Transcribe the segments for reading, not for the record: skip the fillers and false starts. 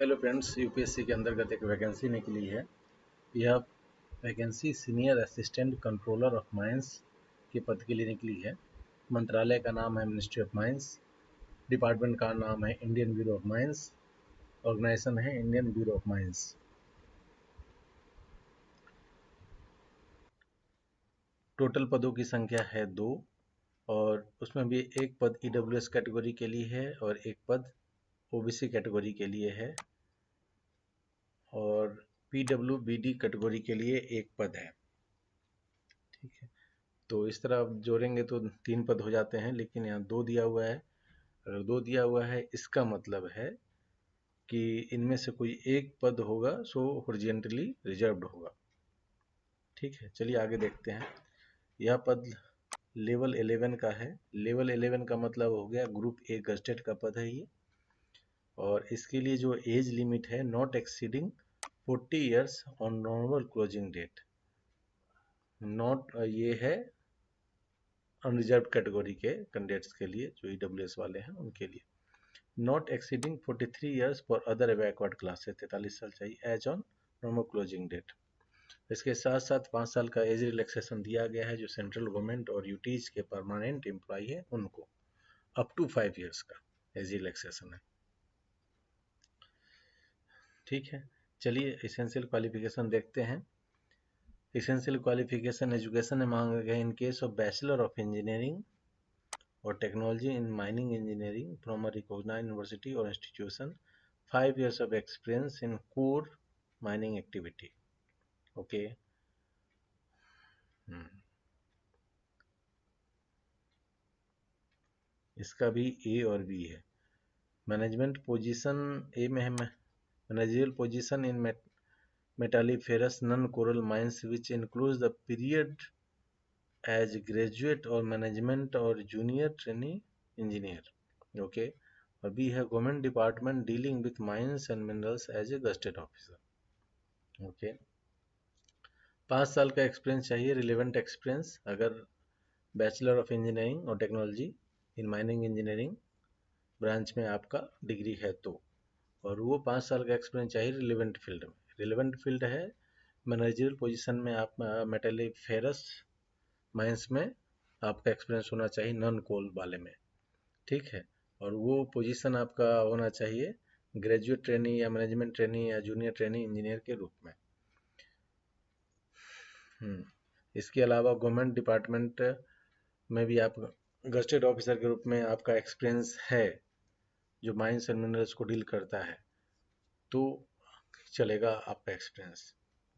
Hello friends, UPSC के अंतर्गत एक वैकेंसी निकली है। यह vacancy senior assistant controller of mines के पद के लिए निकली है। मंत्रालय का नाम है मिनिस्ट्री ऑफ माइंस। डिपार्टमेंट का नाम है Indian Bureau of Mines. Organisation है Indian Bureau of Mines. Total पदों की संख्या है 2 और उसमें भी एक पद ईडब्ल्यूएस कैटेगरी के लिए है और एक पद ओबीसी कैटेगरी के लिए है और पीडब्ल्यूबीडी कैटेगरी के लिए एक पद है। ठीक है, तो इस तरह आप जोड़ेंगे तो 3 पद हो जाते हैं, लेकिन यहाँ 2 दिया हुआ है। अगर 2 दिया हुआ है इसका मतलब है कि इनमें से कोई एक पद होगा सो हॉरिजॉन्टली रिजर्व्ड होगा। ठीक है, चलिए आगे देखते हैं। यह पद लेवल 11 का है। लेवल 11 का मतलब हो गया ग्रुप ए गस्टेड का पद है ये। और इसके लिए जो एज लिमिट है not exceeding 40 years on normal closing date. Not ये है अनरिजर्व कैटेगरी के कैंडिडेट्स के लिए, जो ईडब्ल्यूएस वाले हैं उनके लिए। Not exceeding 43 years for other backward class से 43 साल चाहिए age on normal closing date. इसके साथ साथ 5 साल का एज रिलैक्सेशन दिया गया है जो सेंट्रल गवर्नमेंट और यूटीज के परमानेंट एम्प्लॉय है उनको अप टू 5 ईयर्स का एज रिलैक्सेशन है। ठीक है, चलिए एसेंशियल क्वालिफिकेशन देखते हैं। एसेंशियल क्वालिफिकेशन एजुकेशन में मांगा गया इन case of bachelor of engineering or technology in mining engineering from a recognized university or institution, 5 years of experience in core mining activity. Okay. इसका भी ए और बी है। मैनेजमेंट पोजीशन ए में है managerial position in metalliferous non coal mines which includes the period as graduate और management और junior trainee engineer. Okay, और B है government department dealing with mines and minerals as a gazetted officer. Okay, 5 साल का experience चाहिए, relevant experience. अगर bachelor of engineering और technology in mining engineering branch में आपका डिग्री है तो, और वो 5 साल का एक्सपीरियंस चाहिए रिलेवेंट फील्ड में। रिलेवेंट फील्ड है मैनेजरियल पोजीशन में आप मेटालिफेरस माइंस में आपका एक्सपीरियंस होना चाहिए नॉन कोल वाले में। ठीक है, और वो पोजीशन आपका होना चाहिए ग्रेजुएट ट्रेनी या मैनेजमेंट ट्रेनी या जूनियर ट्रेनी इंजीनियर के रूप में। इसके अलावा गवर्नमेंट डिपार्टमेंट में भी आप गस्टेड ऑफिसर के रूप में आपका एक्सपीरियंस है जो माइंस एंड मिनरल्स को डील करता है तो चलेगा आपका एक्सपीरियंस,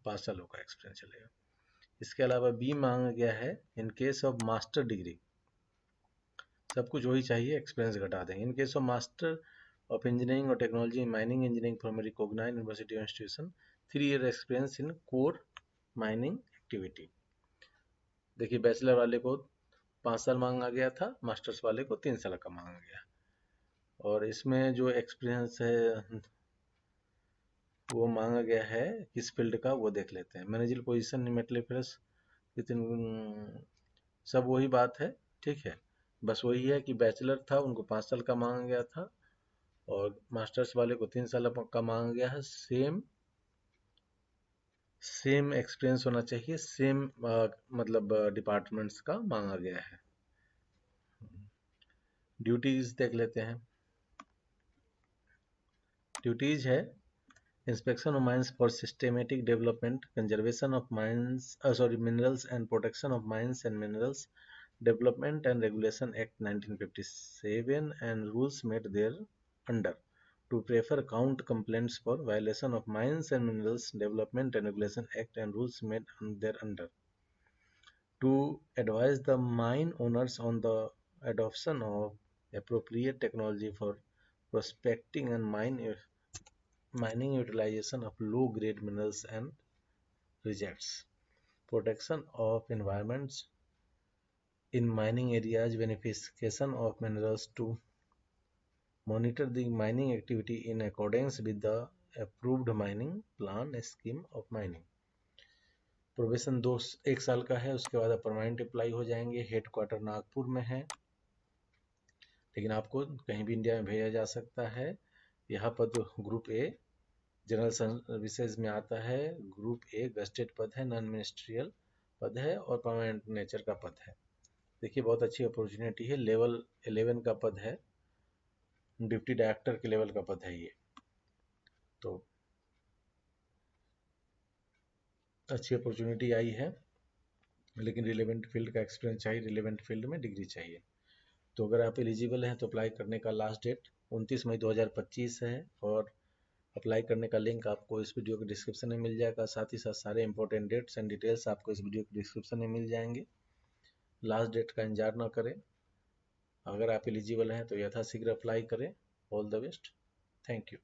5 सालों का एक्सपीरियंस चलेगा। इसके अलावा बी मांगा गया है in case of master degree, सब कुछ वही चाहिए, एक्सपीरियंस घटा देंगे। In case of master of engineering और technology mining engineering from recognised university और institution, 3 year experience in core mining activity. देखिए, बैचलर वाले को 5 साल मांगा गया था, मास्टर्स वाले को 3 साल का मांगा गया। और इसमें जो एक्सपीरियंस है वो मांगा गया है किस फील्ड का वो देख लेते हैं। मैनेजरियल पोजीशन मेटलीफेरस सब वही बात है। ठीक है, बस वही है कि बैचलर था उनको 5 साल का मांगा गया था और मास्टर्स वाले को 3 साल का मांगा गया है। सेम एक्सपीरियंस होना चाहिए, सेम मतलब डिपार्टमेंट्स का मांगा गया है। ड्यूटीज देख लेते हैं। ड्यूटीज है inspection of mines for systematic development, conservation of minerals and protection of mines and minerals, Development and Regulation Act 1957 and rules made thereunder, to prefer count complaints for violation of Mines and Minerals Development and Regulation Act and rules made thereunder, to advise the mine owners on the adoption of appropriate technology for prospecting and mining utilization of low-grade minerals and rejects, protection of environments in mining areas, beneficiation of minerals, to monitor the mining activity in accordance with the approved mining plan scheme of mining। Probation 1 साल का है, उसके बाद permanent apply हो जाएंगे। Head quarter Nagpur में है, लेकिन आपको कहीं भी इंडिया में भेजा जा सकता है। यहाँ पर ग्रुप ए जनरल सर्विसेज में आता है, ग्रुप ए गस्टेड पद है, नॉन मिनिस्ट्रियल पद है और परमानेंट नेचर का पद है। देखिए बहुत अच्छी अपॉर्चुनिटी है, लेवल 11 का पद है, डिप्टी डायरेक्टर के लेवल का पद है ये, तो अच्छी अपॉर्चुनिटी आई है, लेकिन रिलेवेंट फील्ड का एक्सपीरियंस चाहिए, रिलेवेंट फील्ड में डिग्री चाहिए। तो अगर आप एलिजिबल हैं तो अप्लाई करने का लास्ट डेट 29 मई 2025 है, और अप्लाई करने का लिंक आपको इस वीडियो के डिस्क्रिप्शन में मिल जाएगा। साथ ही साथ सारे इंपॉर्टेंट डेट्स एंड डिटेल्स आपको इस वीडियो के डिस्क्रिप्शन में मिल जाएंगे। लास्ट डेट का इंतजार ना करें, अगर आप एलिजिबल हैं तो यथाशीघ्र अप्लाई करें। All the best, thank you.